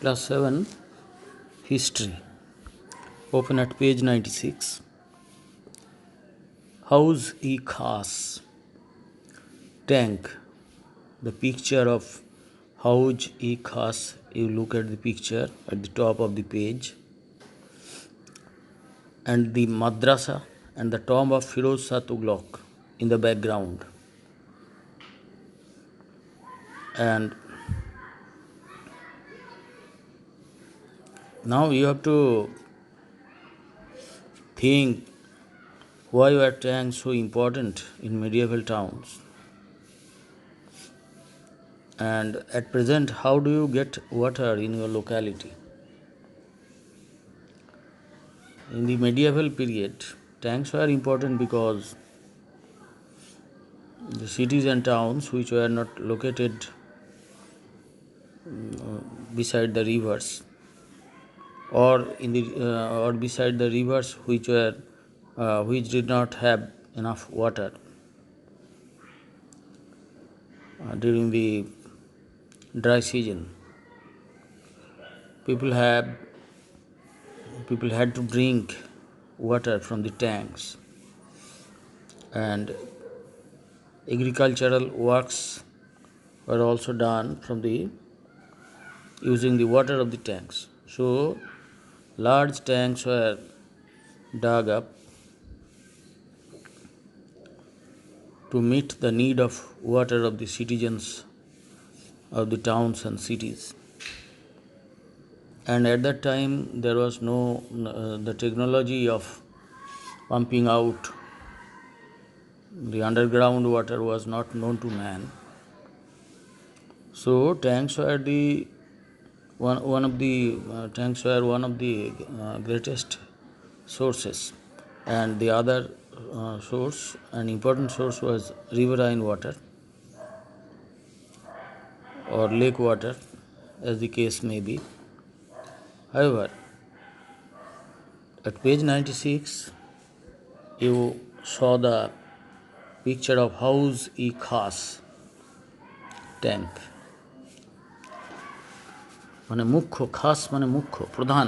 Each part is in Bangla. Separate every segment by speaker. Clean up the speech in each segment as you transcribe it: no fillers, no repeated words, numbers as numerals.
Speaker 1: Class 7 History. Open at page 96. Hauj-e-Khas tank. The picture of Hauj-e-Khas, you look at the picture at the top of the page, and the madrasa and the tomb of Firoz Shah Tughlaq in the background. And now you have to think, why were tanks so important in medieval towns? And at present, how do you get water in your locality? In the medieval period, tanks were important because the cities and towns which were not located beside the rivers, or or beside the rivers which did not have enough water during the dry season, people had to drink water from the tanks, and agricultural works were also done from the using the water of the tanks. So large tanks were dug up to meet the need of water of the citizens of the towns and cities. And at that time there was no the technology of pumping out the underground water was not known to man. So tanks were one of the greatest sources, and the other source, an important source, was riverine water or lake water, as the case may be. However, at page 96, you saw the picture of Hauj-e-Khas tank. মানে মুখ্য, খাস মানে মুখ্য, প্রধান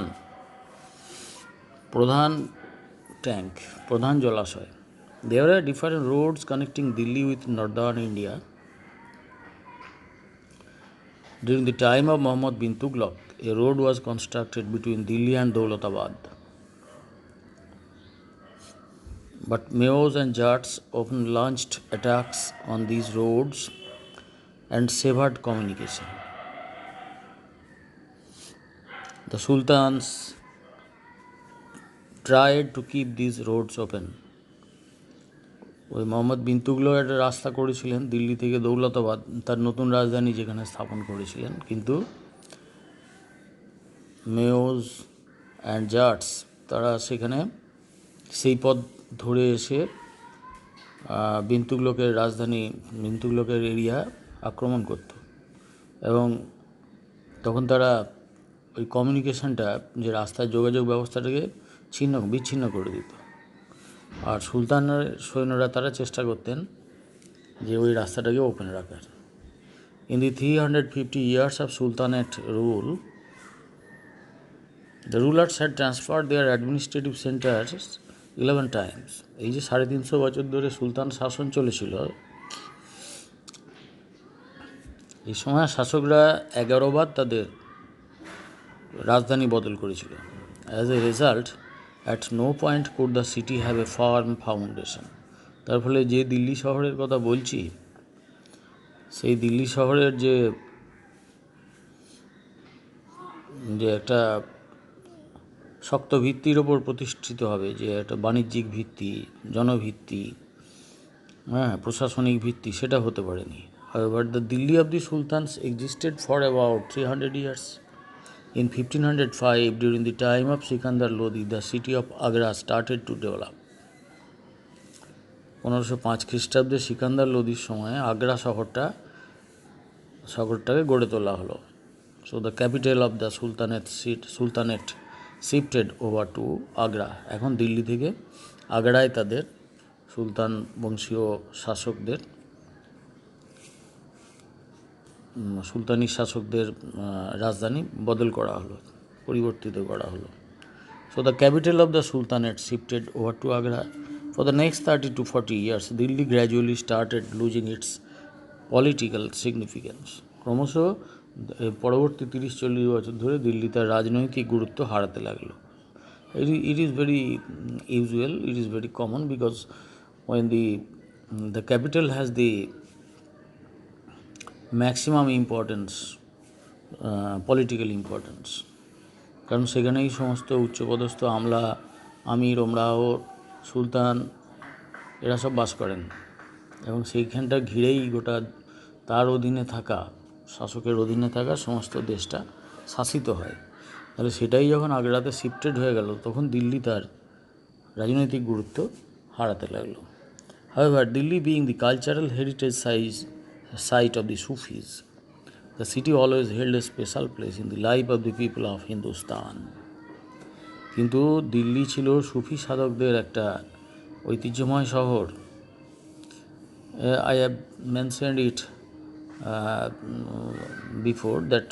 Speaker 1: tank, প্রধান জলাশয়. There are different roads connecting Delhi with northern India. During the time of Muhammad bin Tughlaq, a road was constructed between Delhi and Daulatabad. But Maos and Jats often launched attacks on these roads and severed communication. The sultans tried to keep these roads open. ওই মোহাম্মদ বিন তুগলক একটা রাস্তা করেছিলেন দিল্লি থেকে দৌলতাবাদ, তার নতুন রাজধানী যেখানে স্থাপন করেছিলেন, কিন্তু মেওজ অ্যান্ড জাটস তারা সেখানে সেই পথ ধরে এসে বিন তুগলকের রাজধানী, বিন তুগলকের এরিয়া আক্রমণ করত, এবং তখন তারা ওই কমিউনিকেশনটা, যে রাস্তার যোগাযোগ ব্যবস্থাটাকে বিচ্ছিন্ন করে দিত। আর সুলতানের সৈন্যরা তারা চেষ্টা করতেন যে ওই রাস্তাটাকে ওপেন রাখার। In the 350 years of Sultanate rule, the rulers had transferred their administrative centers 11 times. এই যে 350 বছর ধরে সুলতান শাসন চলেছিল, এই সময় শাসকরা 11 বার তাদের রাজধানী বদল করেছিল। As a result, at no point could the city have a firm foundation. তার ফলে যে দিল্লি শহরের কথা বলছি, সেই দিল্লি শহরের যে একটা শক্ত ভিত্তির ওপর প্রতিষ্ঠিত হবে, যে একটা বাণিজ্যিক ভিত্তি, জনভিত্তি, প্রশাসনিক ভিত্তি, সেটা হতে পারেনি। However, the Delhi of the Sultans existed for about 300 years. In 1505, during the time of Sikandar Lodi, the city of Agra started to develop. 1505 খ্রিস্টাব্দে সিকান্দার লোদির সময় আগ্রা শহরটাকে গড়ে তোলা হলো। So the capital of the Sultanate shifted over to Agra. এখন দিল্লি থেকে আগ্রায় তাদের সুলতান বংশীয় শাসকদের সুলতানি শাসকদের রাজধানী বদল করা হলো, পরিবর্তিত করা হলো। So the capital of the Sultanate shifted over to Agra. For the next 30 to 40 years, Delhi gradually started losing its political significance. ক্রমশ পরবর্তী 30-40 বছর ধরে দিল্লি তার রাজনৈতিক গুরুত্ব হারাতে লাগলো। It is very usual, it is very common, because when the capital has the maximum importance, political importance, কারণ সেখানেই সমস্ত উচ্চপদস্থ আমলা, আমির, ওমরাও, সুলতান এরা সব বাস করেন, এবং সেইখানটা ঘিরেই গোটা তার অধীনে থাকা, শাসকের অধীনে থাকা সমস্ত দেশটা শাসিত হয়। তাহলে সেটাই যখন আগ্রাতে শিফটেড হয়ে গেল, তখন দিল্লি তার রাজনৈতিক গুরুত্ব হারাতে লাগলো। However, Delhi being the cultural heritage site of the Sufis, the city always held a special place in the life of the people of Hindustan. কিন্তু দিল্লি ছিল সুফি সাধকদের একটা ঐতিহ্যময় শহর। I have mentioned it before that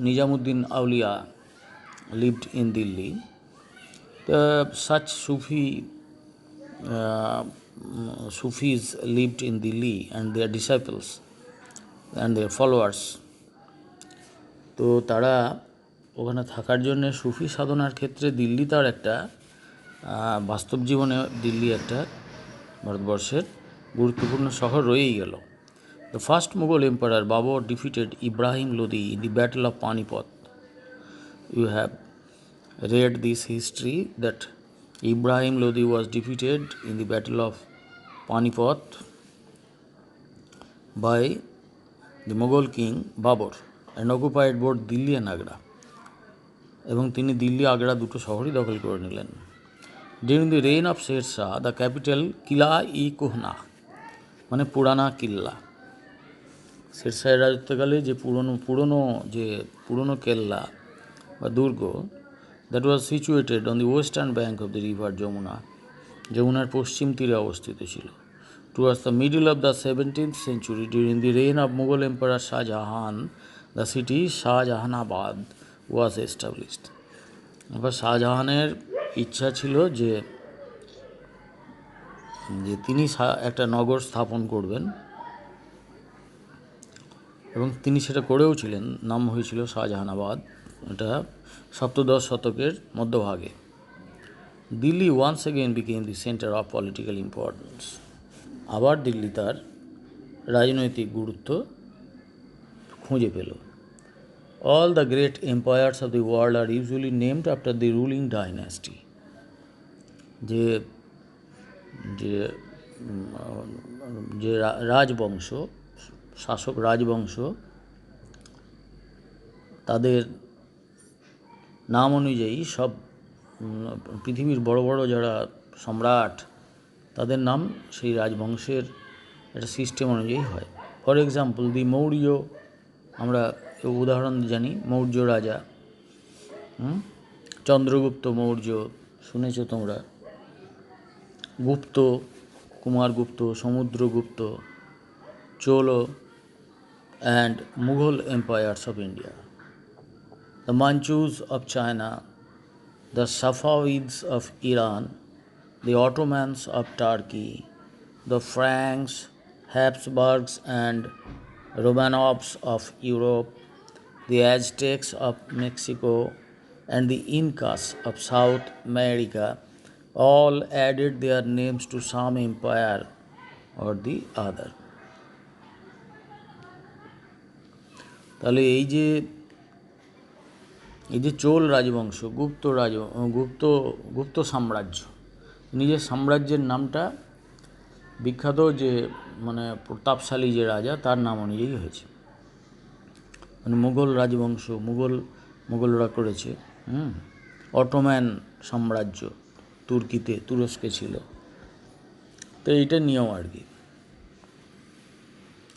Speaker 1: Nijamuddin Aulia lived in Delhi. Such Sufis lived in Delhi, and their disciples and their followers. তো তারা ওখানে থাকার জন্য সুফি সাধনার ক্ষেত্রে দিল্লি তার একটা বাস্তব জীবনে দিল্লি একটা ভারতবর্ষের গুরুত্বপূর্ণ শহর রয়েই গেল। The first Mughal emperor Babur defeated Ibrahim Lodi in the Battle of Panipat. You have read this history that Ibrahim Lodi was defeated in the Battle of Panipat by the Mughal king Babur and occupied both Delhi and Agra. এবং তিনি দিল্লি আগ্রা দুটো শহরই দখল করে নিলেন। During the reign of Sher Shah, the capital Kila-i-Kohna, মানে পুরানা কিল্লা, শের শাহের রাজত্বকালে যে পুরনো কেল্লা বা দুর্গ, that was situated on the western bank of the river Jamuna, যমুনার পশ্চিম তীরে অবস্থিত ছিল। Towards the middle of the 17th century, during the reign of Mughal Emperor Shah Jahan, the city Shahjahanabad was established. এবার শাহজাহানের ইচ্ছা ছিল যে তিনি একটা নগর স্থাপন করবেন, এবং তিনি সেটা করেও ছিলেন। নাম হয়েছিল শাহজাহানাবাদ। এটা সপ্তদশ শতকের মধ্যভাগে। Delhi once again became the centre of political importance. আবার দিল্লি তার রাজনৈতিক গুরুত্ব খুঁজে পেল। All the great empires of the world are usually named after the ruling dynasty. যে যে যে রাজবংশ, শাসক রাজবংশ, তাদের নাম অনুযায়ী সব পৃথিবীর বড় বড় যারা সম্রাট, তাদের নাম সেই রাজবংশের একটা সিস্টেম অনুযায়ী হয়। ফর এক্সাম্পল, দি মৌর্য, আমরা উদাহরণ জানি, মৌর্য রাজা, চন্দ্রগুপ্ত মৌর্য শুনেছ তোমরা, গুপ্ত, Kumaragupta, Samudragupta, চোলো, and Mughal empires of India, the Manchus of China, the Safavids of Iran, the Ottomans of Turkey, the Franks, Habsburgs and Romanovs of Europe, the Aztecs of Mexico, and the Incas of South America all added their names to some empire or the other. তাহলে এই যে চোল রাজবংশ, গুপ্ত সাম্রাজ্য, নিজের সাম্রাজ্যের নামটা বিখ্যাত যে মানে প্রতাপশালী যে রাজা, তার নাম অনুযায়ী হয়েছে। মানে মুঘল রাজবংশ, মুঘলরা করেছে। অটোম্যান সাম্রাজ্য তুরস্কে ছিল। তো এইটা নিয়ম আর কি।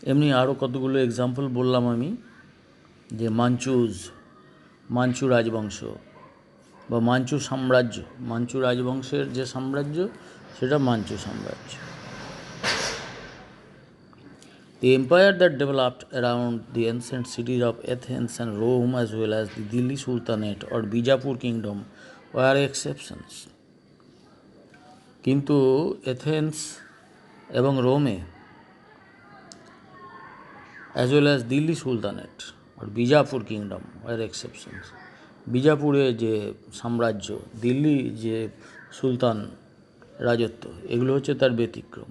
Speaker 1: এমনি আরও কতগুলো এক্সাম্পল বললাম আমি, যে মাঞ্চু রাজবংশ বা মাঞ্চু সাম্রাজ্য, মাঞ্চু রাজবংশের যে সাম্রাজ্য সেটা মাঞ্চু সাম্রাজ্য। The empire that developed around the ancient cities of Athens and Rome, as well as the Delhi Sultanate or Bijapur kingdom, were exceptions. কিন্তু এথেন্স এবং রোমে as well as Delhi sultanate আর বিজাপুর কিংডম were exceptions. বিজাপুরে যে সাম্রাজ্য, দিল্লি যে সুলতান রাজত্ব, এগুলো হচ্ছে তার ব্যতিক্রম.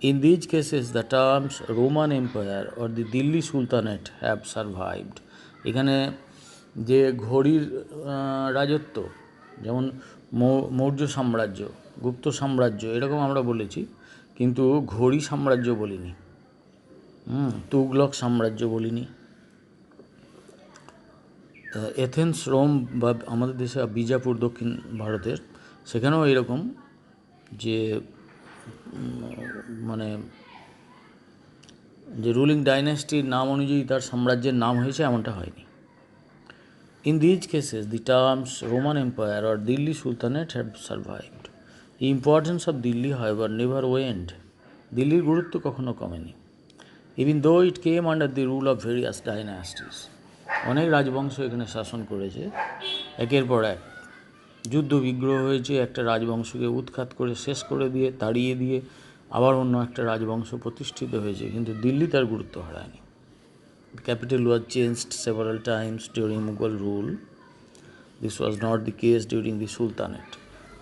Speaker 1: In these cases, the terms Roman Empire or the Delhi Sultanate have survived. এখানে যে ঘড়ির রাজত্ব, যেমন মৌর্য সাম্রাজ্য, গুপ্ত সাম্রাজ্য, এরকম আমরা বলেছি, কিন্তু ঘড়ি সাম্রাজ্য বলিনি, তুগলক সাম্রাজ্য বলিনি. এথেন্স, রোম বা আমাদের দেশে বিজাপুর দক্ষিণ ভারতের, সেখানেও এরকম যে মানে যে রুলিং ডাইনাস্টির নাম অনুযায়ী তার সাম্রাজ্যের নাম হয়েছে এমনটা হয়নি. In these cases, the terms Roman Empire or Delhi Sultanate had survived. The importance of Delhi, however, never waned. দিল্লির গুরুত্ব কখনো কমেনি. Even though it came under the rule of various dynasties. অনেক রাজবংশ এখানে শাসন করেছে, একের পর এক যুদ্ধ বিগ্রহ হয়েছে, একটা রাজবংশকে উৎখাত করে শেষ করে দিয়ে, তাড়িয়ে দিয়ে আবার অন্য একটা রাজবংশ প্রতিষ্ঠিত হয়েছে, কিন্তু দিল্লি তার গুরুত্ব হারায়নি. The capital was changed several times during Mughal rule. This was not the case during the Sultanate.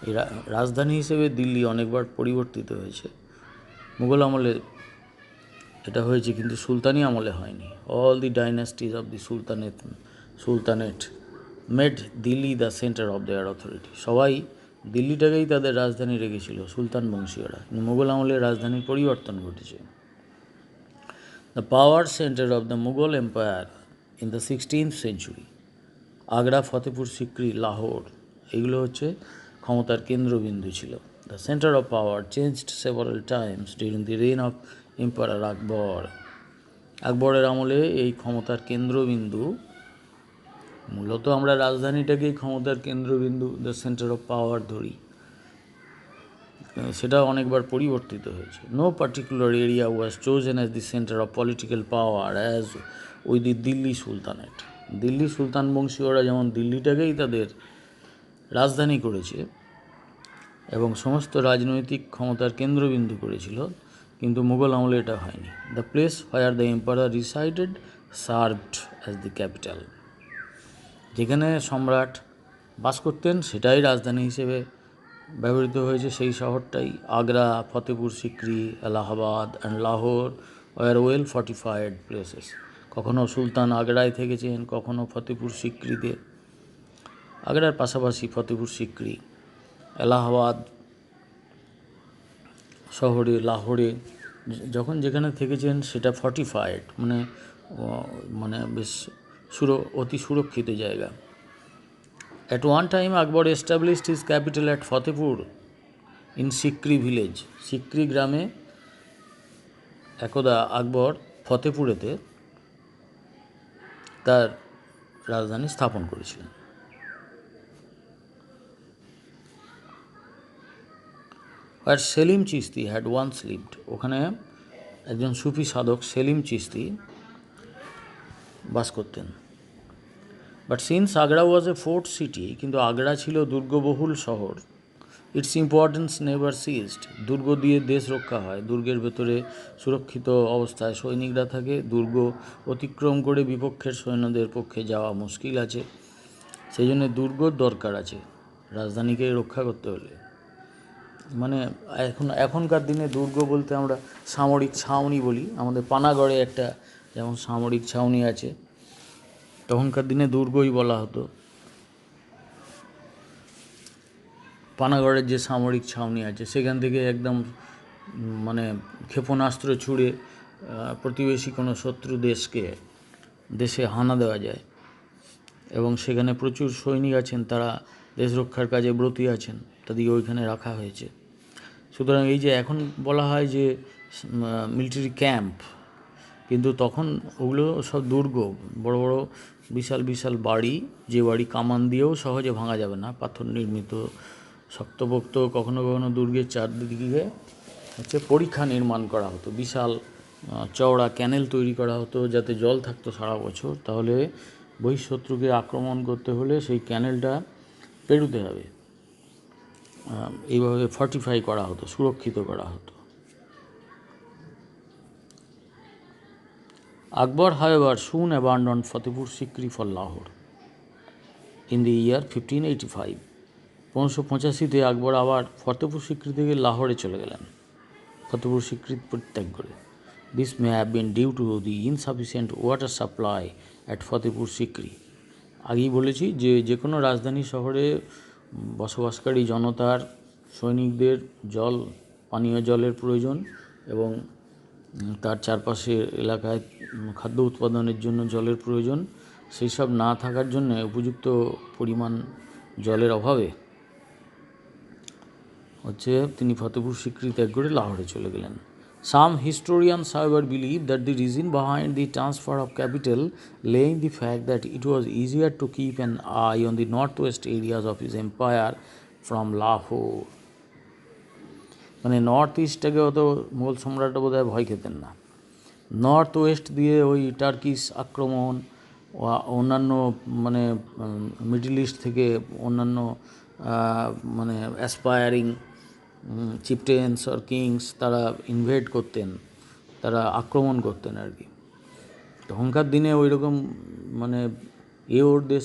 Speaker 1: এই রাজধানী হিসেবে দিল্লি অনেকবার পরিবর্তিত হয়েছে. মুঘল আমলে এটা হয়েছে, কিন্তু সুলতানি আমলে হয়নি. All the dynasties of the Sultanate made Delhi the center of their authority. সবাই দিল্লিটাকেই তাদের রাজধানী রেখেছিল, সুলতান বংশীয়রা. মুঘল আমলে রাজধানীর পরিবর্তন ঘটেছে. The power center of the Mughal Empire in the 16th century, Agra, Fatehpur Sikri, Lahore, এগুলো হচ্ছে ক্ষমতার কেন্দ্রবিন্দু ছিল. The center of power changed several times during the reign of Emperor Akbar. আকবরের আমলে এই ক্ষমতার কেন্দ্রবিন্দু, মূলত আমরা রাজধানীটাকেই ক্ষমতার কেন্দ্রবিন্দু, দ্য সেন্টার অফ পাওয়ার ধরি, সেটা অনেকবার পরিবর্তিত হয়েছে. No particular area was chosen as the centre of political power as with the Delhi sultanate. Delhi সুলতান বংশীয়রা যেমন দিল্লিটাকেই তাদের রাজধানী করেছে এবং সমস্ত রাজনৈতিক ক্ষমতার কেন্দ্রবিন্দু করেছিল, কিন্তু মুঘল আমলে এটা হয়নি. The place where the empire রিসাইডেড served as the capital. যেখানে সম্রাট বাস করতেন সেটাই রাজধানী হিসেবে ব্যবহৃত হয়েছে, সেই শহরটাই. Agra, Fatehpur Sikri, Allahabad and Lahore were well fortified places. কখনও সুলতান আগ্রায় থেকেছেন, কখনও ফতেপুর সিক্রিতে. আগ্রার পাশাপাশি ফতেপুর সিক্রি, এলাহাবাদ শহরে, লাহোরে যখন যেখানে থেকেছেন সেটা ফর্টিফাইড, মানে বেশ অতি সুরক্ষিত জায়গা. At one time, Akbar established his capital at Fatehpur in Sikri village. Sikri গ্রামে একদা আকবর ফতেপুরেতে তার রাজধানী স্থাপন করেছিলেন. Where Selim Chishti had once lived. ওখানে একজন সুফি সাধক সেলিম চিস্তি বাস করতেন. But since Agra was A fort city, কিন্তু আগ্রা ছিল দুর্গবহুল শহর, ইটস ইম্পর্টেন্স নেভার সিজড. দুর্গ দিয়ে দেশ রক্ষা হয়, দুর্গের ভেতরে সুরক্ষিত অবস্থায় সৈনিকরা থাকে, দুর্গ অতিক্রম করে বিপক্ষের সৈন্যদের পক্ষে যাওয়া মুশকিল আছে, সেই জন্য দুর্গর দরকার আছে রাজধানীকে রক্ষা করতে হলে. মানে এখনকার দিনে দুর্গ বলতে আমরা সামরিক ছাউনি বলি. আমাদের পানাগড়ে একটা যেমন সামরিক ছাউনি আছে, তখনকার দিনে দুর্গই বলা হতো. পানাগড়ের যে সামরিক ছাউনি আছে সেখান থেকে একদম ক্ষেপণাস্ত্র ছুড়ে প্রতিবেশী কোনো শত্রু দেশে হানা দেওয়া যায়, এবং সেখানে প্রচুর সৈনিক আছেন, তারা দেশ রক্ষার কাজে ব্রতী আছেন, তাদেরকে ওইখানে রাখা হয়েছে. সুতরাং এই যে এখন বলা হয় যে মিলিটারি ক্যাম্প, কিন্তু তখন ওগুলো সব দুর্গ, বড় বড় বিশাল বিশাল বাড়ি, যে বাড়ি কামান দিয়েও সহজে ভাঙা যাবে না, পাথর নির্মিত, শক্তপোক্ত. কখনো কখনো দুর্গের চারদিকে পরীক্ষা নির্মাণ করা হতো, বিশাল চওড়া ক্যানেল তৈরি করা হতো যাতে জল থাকতো সারা বছর, তাহলে বহিঃশত্রুকে আক্রমণ করতে হলে সেই ক্যানেলটা পেরোতে হবে। এইভাবে ফর্টিফাই করা হতো, সুরক্ষিত করা হতো। Akbar, however, soon abandoned Fatehpur Sikri for Lahore in the year 1585. 1585-তে আকবর আবার ফতেপুর সিক্রি থেকে লাহোরে চলে গেলেন, ফতেপুর সিক্রি পরিত্যাগ করে। This may have been due to the insufficient water supply at Fatehpur Sikri. আগেই বলেছি যে কোনো রাজধানী শহরে বসবাসকারী জনতার সৈনিকদের পানীয় জলের প্রয়োজন এবং তার চারপাশের এলাকায় খাদ্য উৎপাদনের জন্য জলের প্রয়োজন। সেই সব না থাকার জন্য উপযুক্ত পরিমাণ জলের অভাবে তিনি ফতেপুর সিক্রি ত্যাগ করে লাহোরে চলে গেলেন। Some historians, however, believe that the reason behind the transfer of capital lay in the fact that it was easier to keep an eye on the northwest areas of his empire from Lahore. মানে নর্থ ইস্টটাকে অত মোগল সম্রাটরা বোধহয় ভয় খেতেন না। নর্থ ওয়েস্ট দিয়ে ওই টার্কিশ আক্রমণ, অন্যান্য মানে মিডল ইস্ট থেকে অন্যান্য মানে অ্যাসপায়ারিং চিফটেন্স আর কিংস তারা ইনভেড করতেন, তারা আক্রমণ করতেন আর কি। তখনকার দিনে ওই রকম মানে ওর দেশ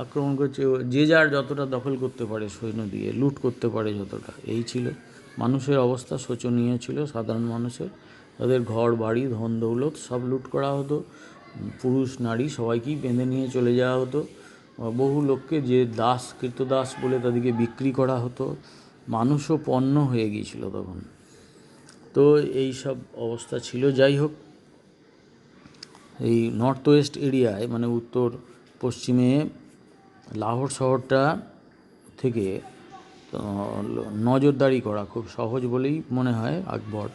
Speaker 1: আক্রমণ করছে, যে যার যতটা দখল করতে পারে সৈন্য দিয়ে, লুট করতে পারে যতটা, এই ছিল। মানুষের অবস্থা শোচনীয় ছিল, সাধারণ মানুষের। তাদের ঘর বাড়ি ধন দৌলত সব লুট করা হতো, পুরুষ নারী সবাইকেই বেঁধে নিয়ে চলে যাওয়া হতো। বহু লোককে যে কৃতদাস বলে তাদেরকে বিক্রি করা হতো, মানুষও পণ্য হয়ে গিয়েছিল তখন। তো এই সব অবস্থা ছিল। যাই হোক, এই নর্থ ওয়েস্ট এরিয়ায় মানে উত্তর পশ্চিমে লাহোর শহরটা থেকে নজরদারি করা খুব সহজ বলেই মনে হয় আকবর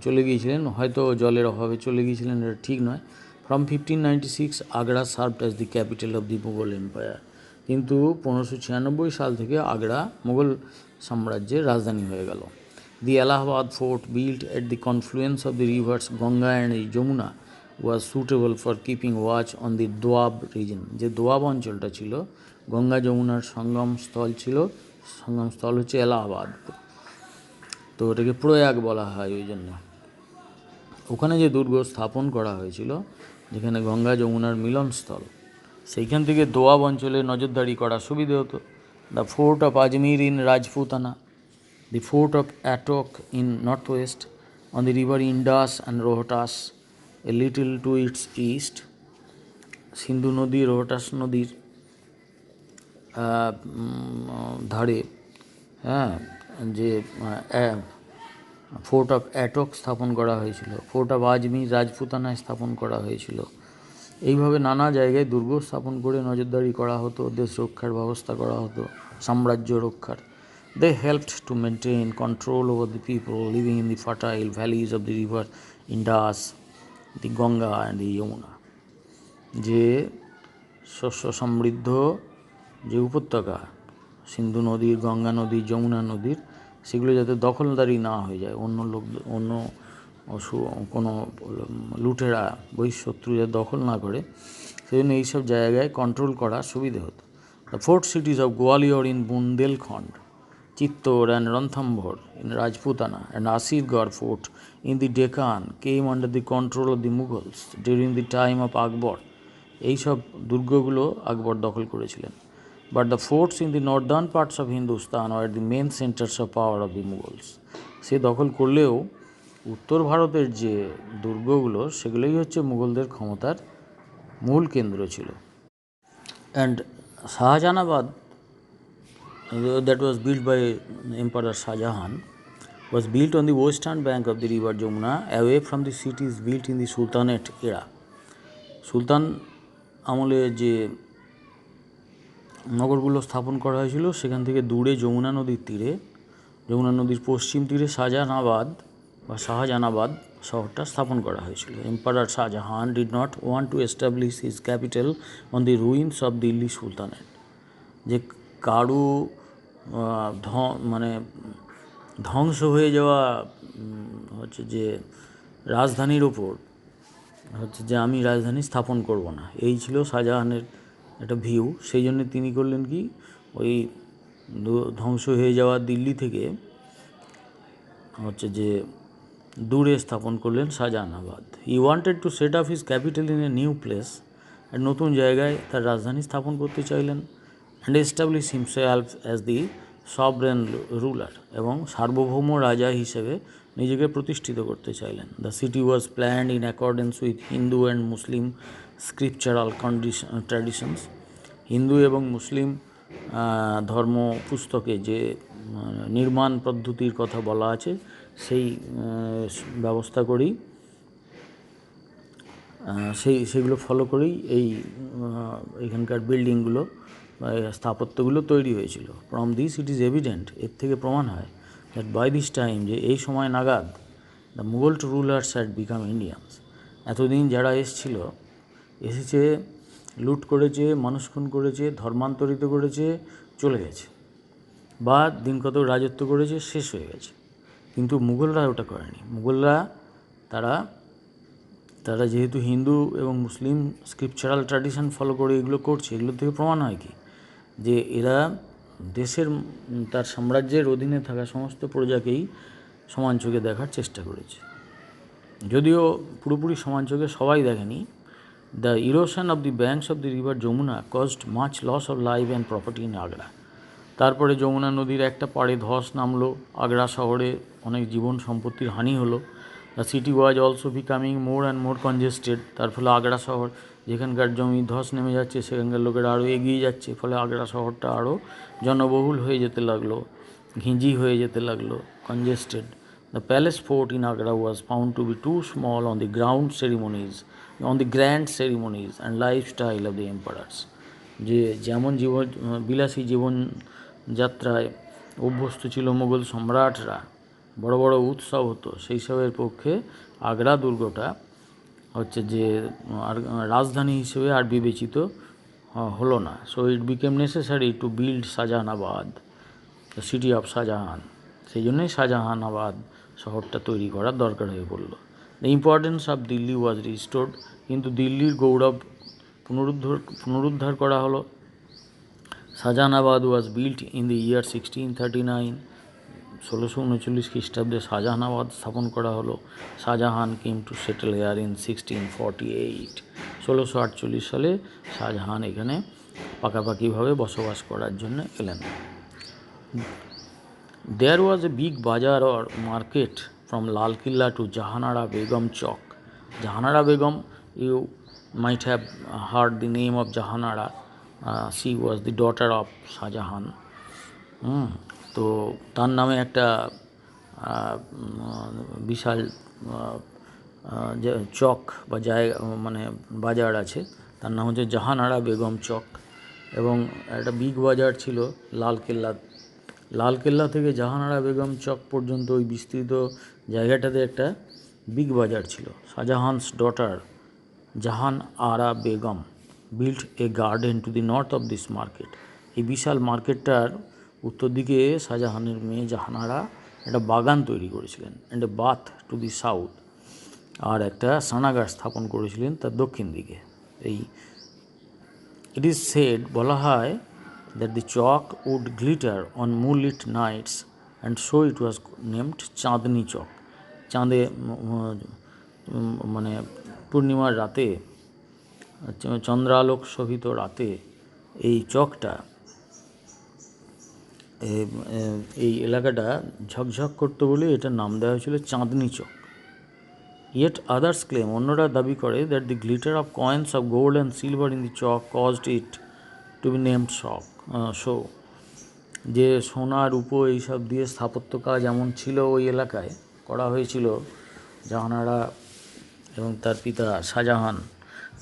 Speaker 1: চলে গিয়েছিলেন। হয়তো জলের অভাবে চলে গিয়েছিলেন, এটা ঠিক নয়। From 1596 Agra served as the capital of the Mughal empire. কিন্তু 1596 সাল থেকে আগ্রা মুঘল সাম্রাজ্যের রাজধানী হয়ে গেল। The Allahabad fort built at the confluence of the rivers Ganga and Yamuna was suitable for keeping watch on the Doab region. যে দোয়াব অঞ্চলটা ছিল, গঙ্গা যমুনার সঙ্গমস্থল ছিল, সঙ্গমস্থল হচ্ছে এলাহাবাদ, তো ওটাকে প্রয়াগ বলা হয় ওই জন্য। ওখানে যে দুর্গ স্থাপন করা হয়েছিল, যেখানে গঙ্গা যমুনার মিলনস্থল, সেইখান থেকে দোয়াব অঞ্চলে নজরদারি করা সুবিধে হতো। The fort of Ajmer in Rajputana, the fort of Attock in north west on the river Indus and Rohtas a little to its east. Sindhu নদী রোহটাস নদীর ধারে যে ফোর্ট অফ অ্যাটক স্থাপন করা হয়েছিল, ফোর্ট অফ আজমির রাজপুতানায় স্থাপন করা হয়েছিল। এইভাবে নানা জায়গায় দুর্গ স্থাপন করে নজরদারি করা হতো, দেশ রক্ষার ব্যবস্থা করা হতো, সাম্রাজ্য রক্ষার। They helped to maintain control over the people living in the fertile valleys of the river Indus, the Ganga and the Yamuna. যে শস্য সমৃদ্ধ যে উপত্যকা সিন্ধু নদীর, গঙ্গা নদীর, যমুনা নদীর, সেগুলো যাতে দখলদারি না হয়ে যায়, অন্য কোনো লুটেরা বহিঃশত্রু যাতে দখল না করে, সেজন্য এইসব জায়গায় কন্ট্রোল করার সুবিধে হতো। The fort cities of Gwalior in Bundelkhand, Chittor and Ranthambhor in Rajputana, and Asirgarh fort in the Deccan came under the control of the Mughals during the time of Akbar. এইসব দুর্গগুলো আকবর দখল করেছিলেন। But the forts in the northern parts of Hindustan are the main centres of power of the Mughals. সে দখল করলেও উত্তর ভারতের যে দুর্গগুলো, সেগুলোই হচ্ছে মুঘলদের ক্ষমতার মূল কেন্দ্র ছিল। And Shahjahanabad, that was built by Emperor Shahjahan, was built on the western bank of the river Jamuna, away from the cities built in the Sultanate era. সুলতান আমলে যে নগরগুলো স্থাপন করা হয়েছিল, সেখান থেকে দূরে যমুনা নদীর তীরে, যমুনা নদীর পশ্চিম তীরে শাহজাহানাবাদ শহরটা স্থাপন করা হয়েছিল। Emperor Shahjahan did not want to establish his capital on the ruins of Delhi sultanate. যে কারু মানে ধ্বংস হয়ে যাওয়া হচ্ছে যে রাজধানীর ওপর হচ্ছে যে আমি রাজধানী স্থাপন করব না, এই ছিল শাহজাহানের একটা ভিউ। সেই জন্য তিনি করলেন কি, ওই ধ্বংস হয়ে যাওয়া দিল্লি থেকে হচ্ছে যে দূরে স্থাপন করলেন Shahjahanabad. He wanted to set up his capital in a new place, আর নতুন জায়গায় তার রাজধানী স্থাপন করতে চাইলেন। And establish himself as the sovereign ruler, এবং সার্বভৌম রাজা হিসেবে নিজেকে প্রতিষ্ঠিত করতে চাইলেন। The city was planned in accordance with Hindu and Muslim scriptural traditions. Hindu এবং মুসলিম ধর্ম পুস্তকে যে নির্মাণ পদ্ধতির কথা বলা আছে, সেই ব্যবস্থা করেই সেগুলো ফলো করেই এখানকার বিল্ডিংগুলো বা স্থাপত্যগুলো তৈরি হয়েছিল। From this it is evident, এর থেকে প্রমাণ হয় দ্যাট বাই দিস টাইম, যে এই সময় নাগাদ, the Mughal rulers had become Indians. এতদিন যারা এসেছে, লুট করেছে, মানুষ খুন করেছে, ধর্মান্তরিত করেছে, চলে গেছে, বা দিন কত রাজত্ব করেছে, শেষ হয়ে গেছে। কিন্তু মুঘলরা ওটা করেনি। মুঘলরা তারা যেহেতু হিন্দু এবং মুসলিম স্ক্রিপচারাল ট্র্যাডিশন ফলো করে এগুলো করছে, এগুলো থেকে প্রমাণ হয় কি, যে এরা দেশের তার সাম্রাজ্যের অধীনে থাকা সমস্ত প্রজাকেই সমান চোখে দেখার চেষ্টা করেছে। যদিও পুরোপুরি সমান চোখে সবাই দেখেনি। The erosion of the banks of the river Yamuna caused much loss of life and property in Agra. তারপরে যমুনা নদীর একটা পাড়ে ধস নামলো, আগ্রা শহরে অনেক জীবন সম্পত্তির হানি হলো। The city was also becoming more and more congested. তার ফলে আগ্রা শহর, যেখানকার জমি ধস নেমে যাচ্ছে, সেখানকার লোকেরা আরও এগিয়ে যাচ্ছে, ফলে আগ্রা শহরটা আরও জনবহুল হয়ে যেতে লাগলো, ঘিঞ্জি হয়ে যেতে লাগলো, congested. The palace fort in Agra was found to be too small on the grand ceremonies and lifestyle of the emperors. যে যেমন বিলাসী জীবনযাত্রায় অভ্যস্ত ছিল মুঘল সম্রাটরা, বড় বড় উৎসব হতো, সেই সবের পক্ষে আগ্রা দুর্গটা হচ্ছে যে রাজধানী হিসেবে আর বিবেচিত হলো না। So it became necessary to build Shahjahanabad, the city of Shahjahan. সেই জন্যই শাহজাহানাবাদ শহরটা তৈরি করার দরকার হয়ে পড়ল। The importance of Delhi was restored, কিন্তু দিল্লির গৌরব পুনরুদ্ধার করা হলো। Shahjahanabad was built in the year 1639, 1639 খ্রিস্টাব্দে শাহজাহানাবাদ স্থাপন করা হলো। Shahjahan came to settle here in 1648, 1648 সালে শাহজাহান এখানে পাকাপাকিভাবে বসবাস করার জন্য এলেন। There was a big bazaar or market from Lal Killa to Jahanara Begum Chowk. Jahanara Begum, you might have heard the name of Jahanara. She was the daughter of Shah Jahan. তো তার নামে একটা বিশাল চক বা জায়গা, মানে বাজার আছে, তার নাম হচ্ছে জাহানারা বেগম চক। এবং একটা বিগ বাজার ছিল লালকেল্লা থেকে জাহানারা বেগম চক পর্যন্ত ওই বিস্তৃত জায়গাটাতে একটা বিগ বাজার ছিল। Shahjahan's daughter Jahan Ara Begum built a garden to the north of this market. এই বিশাল মার্কেটটার উত্তর দিকে শাহজাহানের মেয়ে জাহানারা একটা বাগান তৈরি করেছিলেন, and a bath to the south, আর একটা স্নানাগার স্থাপন করেছিলেন তার দক্ষিণ দিকে। ইট ইজ সেড, বলা হয়, that the chalk would glitter on moonlit nights, and so it was named Chandni Chowk. চাঁদে মানে পূর্ণিমার রাতে, চন্দ্রালোক শোভিত রাতে এই চকটা, এই এলাকাটা ঝকঝক করতে বলে এটার নাম দেওয়া হয়েছিল Chandni Chowk. Yet others claim, অন্যরা দাবি করে, that the glitter of coins of gold and silver in the Chowk caused it to be named so. যে সোনা রূপো এইসব দিয়ে স্থাপত্য কাজ এমন ছিল ওই এলাকায় করা হয়েছিল জাহানারা এবং তার পিতা শাহজাহান,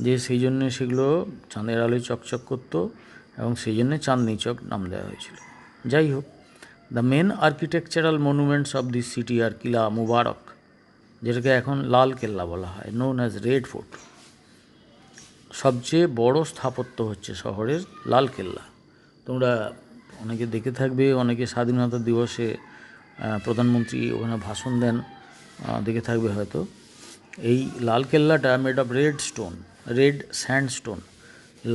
Speaker 1: যে সেই জন্যে সেগুলো চাঁদের আলোয় চকচক করতো, এবং সেই জন্যে চাঁদনি চক নাম দেওয়া হয়েছিল। যাই হোক, the main architectural monuments of this city are Qila Mubarak, যেটাকে এখন লাল কেল্লা বলা হয়, নোন অ্যাজ রেড ফোর্ট। সবচেয়ে বড় স্থাপত্য হচ্ছে শহরের লাল কেল্লা। তোমরা অনেকে দেখে থাকবে, অনেকে স্বাধীনতা দিবসে প্রধানমন্ত্রী ওখানে ভাষণ দেন, দেখে থাকবে হয়তো। এই লাল কেল্লাটা মেড অফ রেড স্যান্ডস্টোন,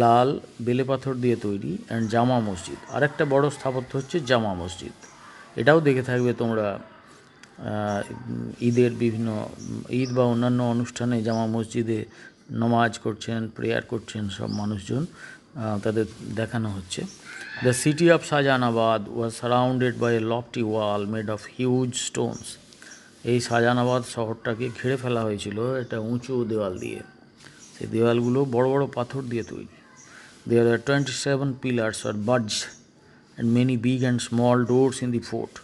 Speaker 1: লাল বেলে পাথর দিয়ে তৈরি, অ্যান্ড জামা মসজিদ। আরেকটা বড় স্থাপত্য হচ্ছে জামা মসজিদ। এটাও দেখে থাকবে তোমরা ঈদের বিভিন্ন ঈদ বা অন্যান্য অনুষ্ঠানে জামা মসজিদে নমাজ করছেন, প্রেয়ার করছেন সব মানুষজন, তাদের দেখানো হচ্ছে। The city of Shahjahanabad was surrounded by a lofty wall made of huge stones. এই শাহজাহানাবাদ শহরটাকে ঘিরে ফেলা হয়েছিল একটা উঁচু দেওয়াল দিয়ে। সেই দেওয়ালগুলো বড় বড় পাথর দিয়ে তৈরি। There are 27 pillars or budge and many big and small doors in the fort.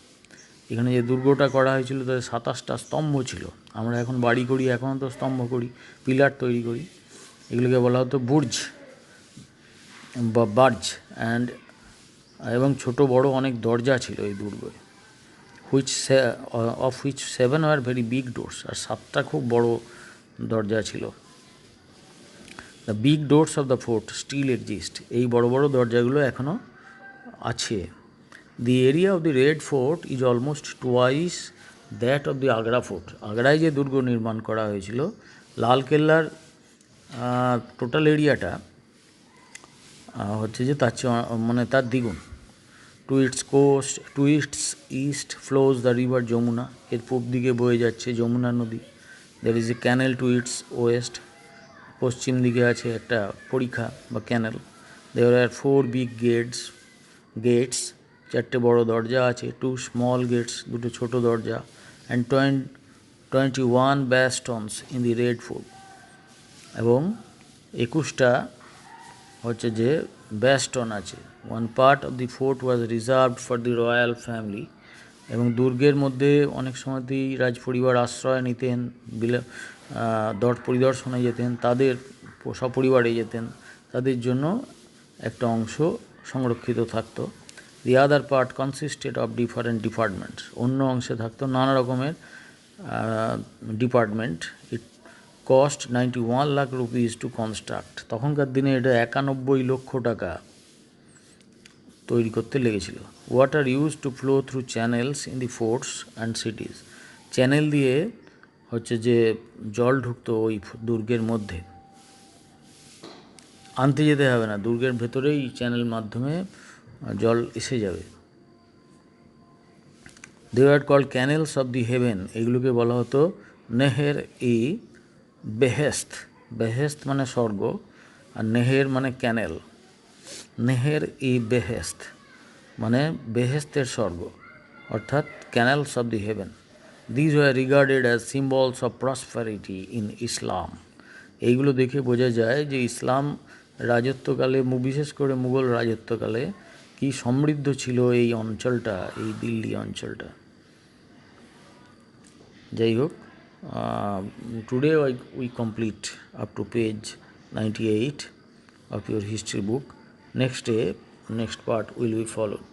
Speaker 1: এখানে যে দুর্গটা করা হয়েছিল তাদের 27টা স্তম্ভ ছিল। আমরা এখন বাড়ি করি, এখনও তো স্তম্ভ করি, পিলার তৈরি করি, এগুলোকে বলা হতো বুর্জ বা বার্জ। এবং ছোট বড় অনেক দরজা ছিল এই দুর্গে, of which 7 are very big doors, আর 7টা খুব বড় দরজা ছিল। The big doors of the fort still exist. এই বড় বড় দরজাগুলো এখনও আছে। The area of the red fort is almost twice that of the Agra fort. আগ্রায় যে দুর্গ নির্মাণ করা হয়েছিল, লালকেল্লার টোটাল এরিয়াটা হচ্ছে যে তার মানে তার দ্বিগুণ। To east flows the river Yamuna. এর পূব দিকে বয়ে যাচ্ছে যমুনা নদী। There is a canal to its west. পশ্চিম দিকে আছে একটা পরিখা বা ক্যানেল। দেয়ার আর 4 বিগ গেটস, 4টে বড় দরজা আছে। 2 স্মল গেটস, 2টো ছোট দরজা। And 21 bastions in the red fort. এবং 21টা হচ্ছে যে ব্যাস্টন আছে। 1 part of the fort was reserved for the royal family. এবং দুর্গের মধ্যে অনেক সময়তেই রাজপরিবার আশ্রয় নিতেন, পরিদর্শনে যেতেন, তাদের সপরিবারে যেতেন, তাদের জন্য একটা অংশ সংরক্ষিত থাকতো। The other part consisted of different departments. অন্য অংশে থাকতো নানা রকমের department. It cost 91 lakh rupees to construct. তখনকার দিনে এটা 91 লক্ষ টাকা তৈরি করতে লেগেছিল। Water use to flow through channels in the forts and cities. Channel দিয়ে হচ্ছে যে জল ঢুকতো ওই দুর্গের মধ্যে, আনতে যেতে হবে না, দুর্গের ভেতরেই চ্যানেল মাধ্যমে জল এসে যাবে। They are called canals of the heaven. এগুলোকে বলা হতো নেহের ই বেহেস্ত। বেহেস্ত মানে স্বর্গ, আর নেহের মানে ক্যানেল। নেহের ই বেহেস্ত মানে বেহেস্তের স্বর্গ, অর্থাৎ canals of the heaven. These were regarded as symbols of prosperity in Islam. এইগুলো দেখে বোঝা যায় যে ইসলাম রাজত্বকালে, বিশেষ করে মুঘল রাজত্বকালে কি সমৃদ্ধ ছিল এই অঞ্চলটা, এই দিল্লি অঞ্চলটা। যাই হোক, today we complete up to page 98 of your history book. Next part will be followed.